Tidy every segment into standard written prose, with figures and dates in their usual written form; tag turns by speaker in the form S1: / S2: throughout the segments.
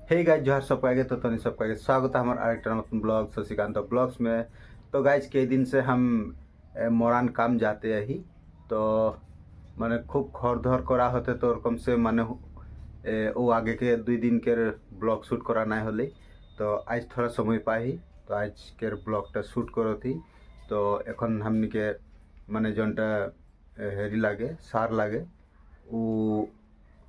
S1: Hey guys जोहार सबको आगे तो तनी सबको आगे स्वागत है हमारे आरेक्टर नतून ब्लॉग शशिकांत ब्लॉग्स में। तो गाइज कई दिन से हम मोरान काम जाते ही तो माने खूब खर धर करा होते तो कम से माने वो आगे के 2 दिन के ब्लॉग शूट करा ना होले तो आज थोड़ा समय पाई तो आज के ब्लॉगटा शूट करो थी। तो एखन हमनी के माने जोनटा हेरी लागे सार लागे वो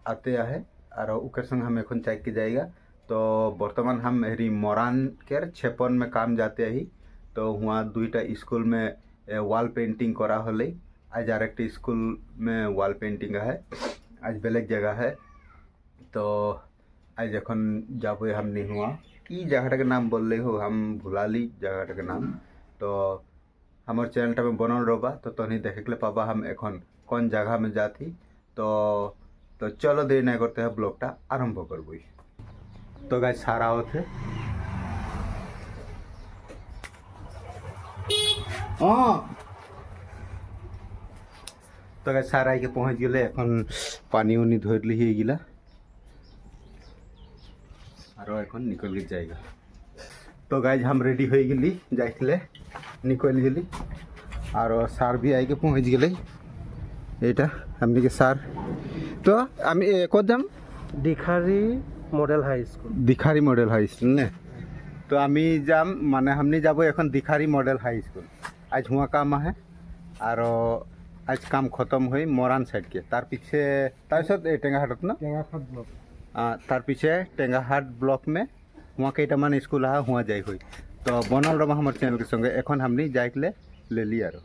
S1: आते आहे और उकर संग हम एखन चाय के जाएगा। तो वर्तमान हम हेरी मोरान के 56 में काम जाते ही तो वहाँ 2टा स्कूल में वॉल पेंटिंग करा होले। आज आर एक स्कूल में वॉल पेंटिंग है, आज बेलेग जगह है। तो आज एखन जाबे हम नहीं हुआ कि जगह के नाम बोल रहे हो हम भुलाली जगह के नाम। तो हमारे चैनल में बनल रहा तो तनी देखे के पाबा हम एखन कौन जगह में जाती। तो चलो देर नहीं करते हैं ब्लॉगटा आरंभ करबई। तो गाइस सारा होते तो गाइस सारा के पहुँच गए एखन पानी उनी धोर ली गिला और एखन निकल के जाएगा। तो गाइस हम रेडी हो गली जाइले निकल गली और सार भी आई के पहुँच गए एटा हमनी के सार। तो आमी कत जाम
S2: दिखारी मॉडल हाई स्कूल
S1: दिखारी मॉडल हाई स्कूल ने। तो आमी जाम माने हमनी जाबो एखन दिखारी मॉडल हाई स्कूल। आज हुआ काम है और आज काम खत्म हुई मोरान साइड के तार पीछे तार टेंगाहाट ना
S2: टेंगाहाट ब्लॉक
S1: तार पीछे टेंगाहाट ब्लॉक में वहाँ कईटा मान स्कूल है हुआ जाए हुई। तो बनल रहा हमारे चैनल के संगे एखन हमनी जाए ले ली आरो।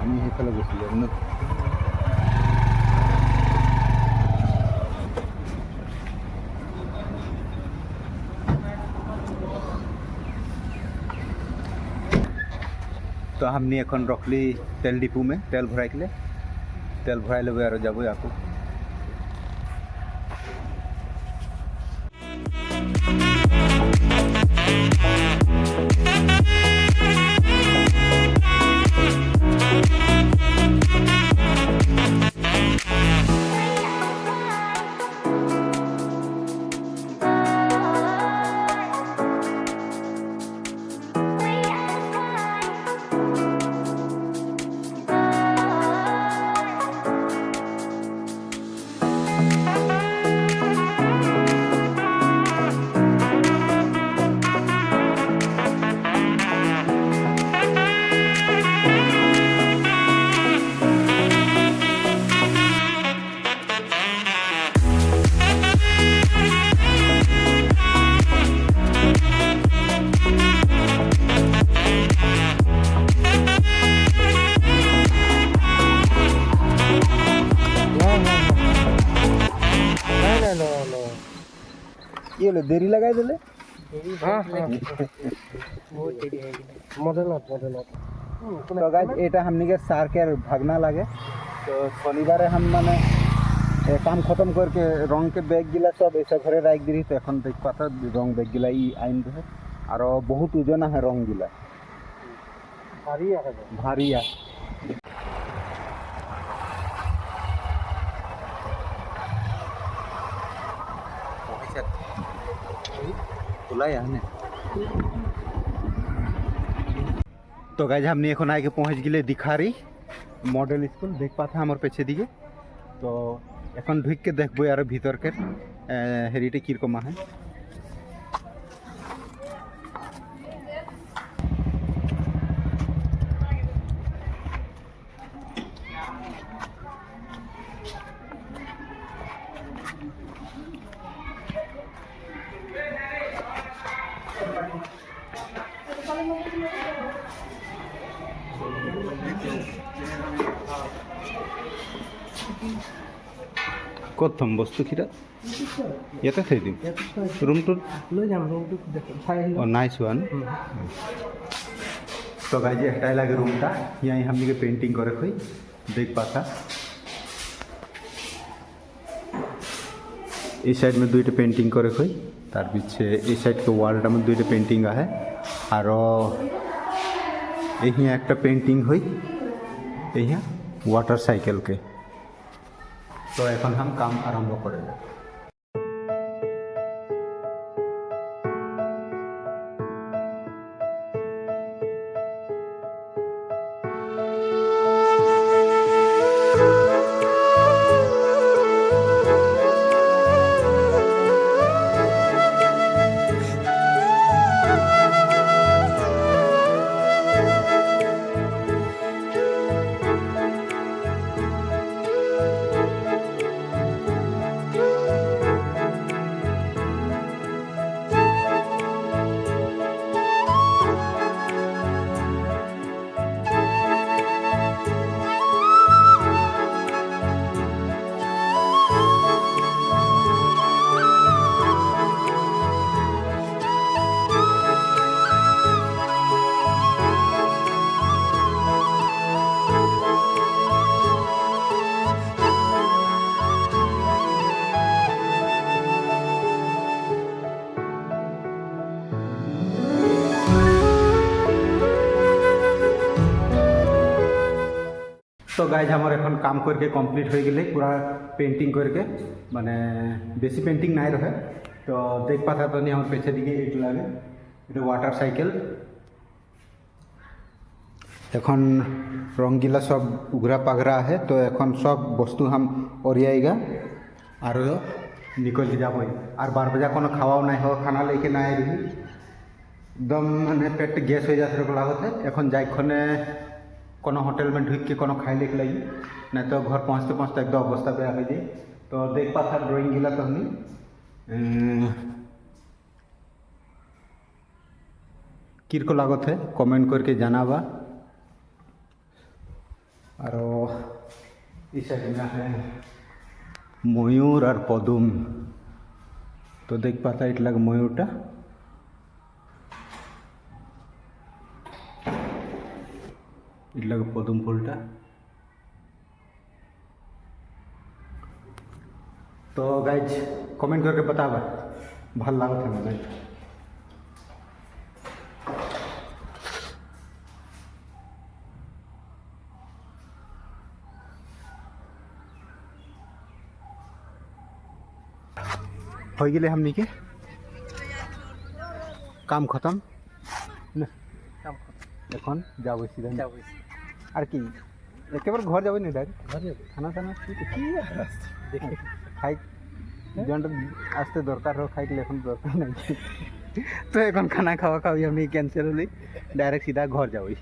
S1: আমি সেইফালে গৈছিলোঁ ন। तो हमने एखन रखली तेल डिपो में तेल भराई के तेल भराई लेबे और जाबो आको। ये लो देरी लगाई दिले।
S2: हाँ हाँ मॉडल
S1: तो गाइस एटा हमनी के सार के भागना लागे। तो शनिवार हम माने काम खत्म करके रंग के बैग गिला सब ऐसा घरे राख दी। तो एखन देख पाता रंग बैग गिला ई आइन है और बहुत ओजना है रंग गिला भारी है।
S2: खुला है ना।
S1: তো গাইজ আমি এখন আগে পৌঁছে গেলে দীঘারি মডেল স্কুল দেখ পাথা আমার পেছে দিকে তো এখন ঢুককে দেখবো আর ভিতরকের হেরিটা কীরকম আহে প্রথম বস্তু কিটা ইয়াতে থৈ দিম রুমটো
S2: লৈ যাম ৰুমটো দেখো চাই আহিলো
S1: और नाइस वन तो गाइज हटाई लगे रूम का यहाँ हमने के पेंटिंग करे हुई देख पाता इस साइड में दुईटा पेंटिंग करे हुई तार पीछे इस साइड के वालटा में दुईटा पेंटिंग है और यहाँ एक पेंटिंग हुई यहाँ वाटर साइकिल के तो এখন हम काम आरंभ करेंगे तो गाइज हमारे এখন काम करके कमप्लीट हो गए पूरा पेंटिंग करके माने बेसी पेंटिंग नहीं रहे तो देख पाता तो नहीं हमारे पीछे दिखे एक लगे এটা वाटर साइकिल এখন रंगीला सब उगरा पगरा है तो এখন सब वस्तु हम ओरियाएगा और निकल जाब और 12 बजे को खावाओ नहीं हो खाना लेके ना रही एकदम मैंने पेट गैस हो जाते लागत है এখন जाइखने कोनो होटल में ढुक के कोनो खाई लेके लगी नहीं तो घर पहुँचते पहुँचते एकदम अवस्था बेया हो जाए तो देख पाता ड्राइंग गिला तो हमें किरको लागत है कमेंट करके जानाबा और इस साइड में है मयूर और पदुम तो देख पाता इट लग मयूरटा इट लग पदुम फूलटा तो गाइज कमेंट करके बतावा भल लागत है मैं हो गए हमनी के काम खत्म ना
S2: কাম খতম
S1: এখন যাবো সিধা
S2: যাবো
S1: আর কি একেবারে ঘর যাবো না ডাইরেক্ট
S2: ঘরে যাবো
S1: খানা টানা
S2: কি দেখে
S1: খাই জনটা আসতে দরকার হোক খাইলে এখন দরকার নাই তো এখন খানা খাওয়া খাওয়াই আমি ক্যান্সেল হলি ডাইরেক্ট সিধা ঘর যাবই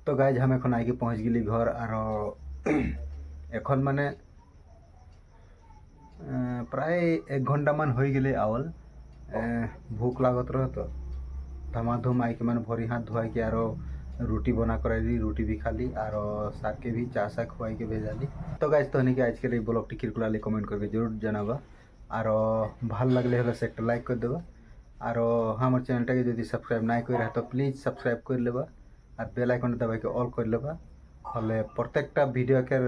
S1: तो गाइज हम এখন আগে पहुँच गए घर और এখন মানে প্রায় 1 ঘণ্টামান হৈ গেলে আওল ভোক লাগত रह तो धमाधम आई के मैंने भरी हाथ धोई के आरो रोटी बना कर रोटी भी खाली और सार के भी चा सा खुआई के भेजाली। तो गाइज तो नहीं आज के ब्लॉग टी किरकुलाली कमेंट करके जरूर जनाबा और भल लगले हले से एक लाइक कर देबा और हमारे चैनल के यदि सब्सक्राइब ना कर तो प्लीज सब्सक्राइब कर लेबा और बेल आइकन दबा के ऑल कर लेबा हले प्रत्येकटा भिडियो के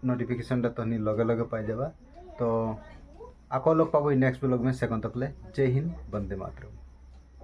S1: नोटिफिकेशन तो लगे लगे पाई जाबा। तो आको लोग पाबो नेक्स्ट ब्लॉग में सेकंड तकले। जय हिंद, वंदे मातरम।